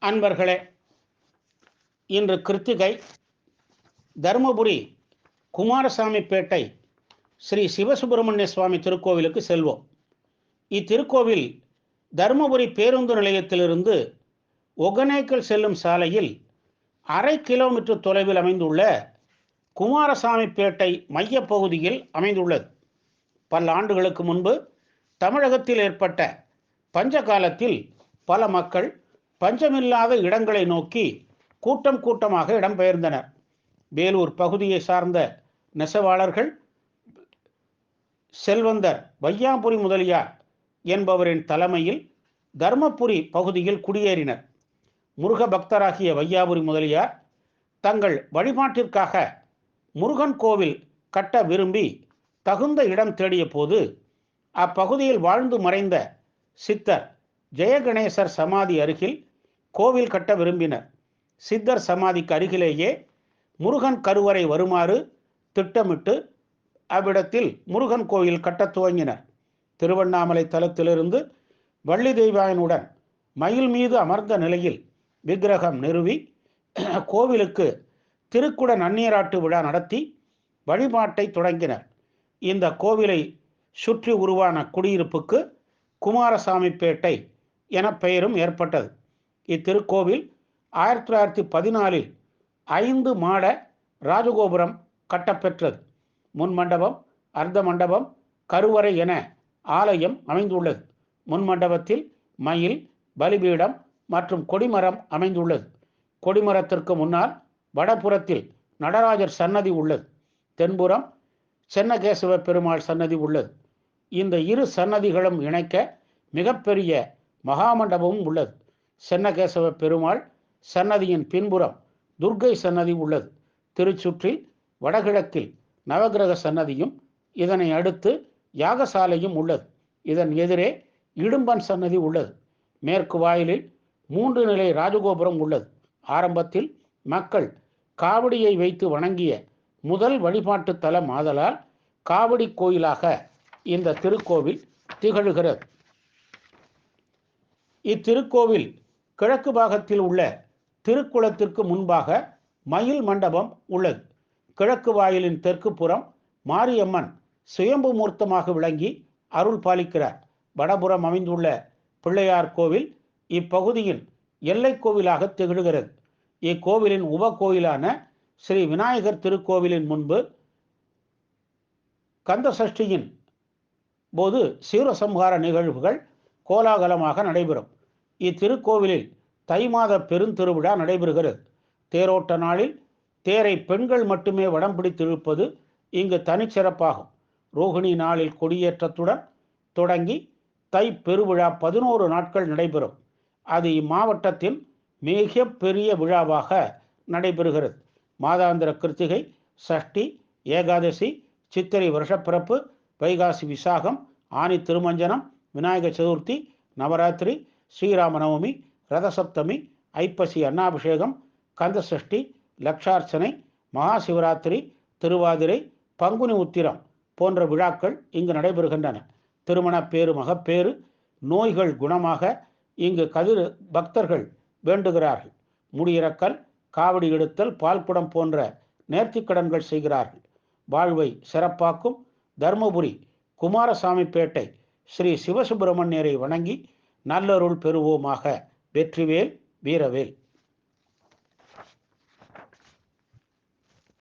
அன்பர்களே, இன்று கிருத்திகை. தருமபுரி குமாரசாமிப்பேட்டை ஸ்ரீ சிவசுப்பிரமணிய சுவாமி திருக்கோவிலுக்கு செல்வோம். இத்திருக்கோவில் தருமபுரி பேருந்து நிலையத்திலிருந்து ஒகனேக்கல் செல்லும் சாலையில் 1/2 கிலோமீட்டர் தொலைவில் அமைந்துள்ள குமாரசாமிப்பேட்டை மையப்பகுதியில் அமைந்துள்ளது. பல ஆண்டுகளுக்கு முன்பு தமிழகத்தில் ஏற்பட்ட பஞ்ச காலத்தில் பல மக்கள் பஞ்சமில்லாத இடங்களை நோக்கி கூட்டம் கூட்டமாக இடம்பெயர்ந்தனர். வேலூர் பகுதியை சார்ந்த நெசவாளர்கள் செல்வந்தர் வையாபுரி முதலியார் என்பவரின் தலைமையில் தர்மபுரி பகுதியில் குடியேறினர். முருக பக்தராகிய வையாபுரி முதலியார் தங்கள் வழிபாட்டிற்காக முருகன் கோவில் கட்ட விரும்பி தகுந்த இடம் தேடிய போது அப்பகுதியில் வாழ்ந்து மறைந்த சித்தர் ஜெயகணேசர் சமாதி அருகில் கோவில் கட்ட விரும்பினர். சித்தர் சமாதிக்கு அருகிலேயே முருகன் கருவறை வருமாறு திட்டமிட்டு அவ்விடத்தில் முருகன் கோயில் கட்டத் துவங்கினர். திருவண்ணாமலை தலத்திலிருந்து வள்ளி தெய்வாயனுடன் மயில் மீது அமர்ந்த நிலையில் விக்கிரகம் நிறுவி கோவிலுக்கு திருக்குட நன்னீராட்டு விழா நடத்தி வழிபாட்டை தொடங்கினர். இந்த கோவிலை சுற்றி உருவான குடியிருப்புக்கு குமாரசாமிப்பேட்டை என பெயரும் ஏற்பட்டது. இத்திருக்கோவில் 1914 5 மாட ராஜகோபுரம் கட்டப்பெற்றது. முன்மண்டபம், அர்த்த மண்டபம், கருவறை என ஆலயம் அமைந்துள்ளது. முன்மண்டபத்தில் மயில், பலிபீடம் மற்றும் கொடிமரம் அமைந்துள்ளது. கொடிமரத்திற்கு முன்னால் வடபுறத்தில் நடராஜர் சன்னதி உள்ளது. தென்புறம் சென்னகேசவ பெருமாள் சன்னதி உள்ளது. இந்த இரு சன்னதிகளும் இணைக்க மிகப்பெரிய மகாமண்டபமும் உள்ளது. சென்னகேசவ பெருமாள் சன்னதியின் பின்புறம் துர்க்கை சன்னதி உள்ளது. திருச்சுற்றில் வடகிழக்கில் நவகிரக சன்னதியும் இதனை அடுத்து யாகசாலையும் உள்ளது. இதன் எதிரே இடும்பன் சன்னதி உள்ளது. மேற்கு வாயிலில் 3 நிலை ராஜகோபுரம் உள்ளது. ஆரம்பத்தில் மக்கள் காவடியை வைத்து வணங்கிய முதல் வழிபாட்டு தலம் ஆதலால் காவடி கோயிலாக இந்த திருக்கோவில் திகழ்கிறது. இத்திருக்கோவில் கிழக்கு பாகத்தில் உள்ள திருக்குளத்திற்கு முன்பாக மயில் மண்டபம் உள்ளது. கிழக்கு வாயிலின் தெற்கு புறம் மாரியம்மன் சுயம்பு மூர்த்தமாக விளங்கி அருள் பாலிக்கிறார். வடபுறம் அமைந்துள்ள பிள்ளையார் கோவில் இப்பகுதியின் எல்லை கோவிலாக திகழ்கிறது. இக்கோவிலின் உப கோயிலான ஸ்ரீ விநாயகர் திருக்கோவிலின் முன்பு கந்த சஷ்டியின் போது சீரசம்ஹார நிகழ்வுகள் கோலாகலமாக நடைபெறும். இத்திருக்கோவிலில் தை மாத பெருந்திருவிழா நடைபெறுகிறது. தேரோட்ட நாளில் தேரை பெண்கள் மட்டுமே வடம் பிடித்திருப்பது இங்கு தனிச்சிறப்பாகும். ரோகிணி நாளில் கொடியேற்றத்துடன் தொடங்கி தை பெருவிழா 11 நாட்கள் நடைபெறும். அது இம்மாவட்டத்தின் மிக பெரிய விழாவாக நடைபெறுகிறது. மாதாந்திர கிருத்திகை, சஷ்டி, ஏகாதசி, சித்திரை வருஷப்பிறப்பு, வைகாசி விசாகம், ஆனி திருமஞ்சனம், விநாயகர் சதுர்த்தி, நவராத்திரி, ஸ்ரீராமநவமி, ரதசப்தமி, ஐப்பசி அன்னாபிஷேகம், கந்த சஷ்டி, லட்சார்ச்சனை, மகா சிவராத்திரி, திருவாதிரை, பங்குனி உத்திரம் போன்ற விழாக்கள் இங்கு நடைபெறுகின்றன. திருமணப்பேறு, மகப்பேறு, நோய்கள் குணமாக இங்கு பக்தர்கள் வேண்டுகிறார்கள். முடியிறக்கல், காவடி எடுத்தல், பால்குடம் போன்ற நேர்த்திக்கடன்கள் செய்கிறார்கள். வாழ்வை சிறப்பாக்கும் தர்மபுரி குமாரசாமிப்பேட்டை ஸ்ரீ சிவசுப்பிரமணியரை வணங்கி நல்லருள் பெறுவோமாக. வெற்றிவேல், வீரவேல்.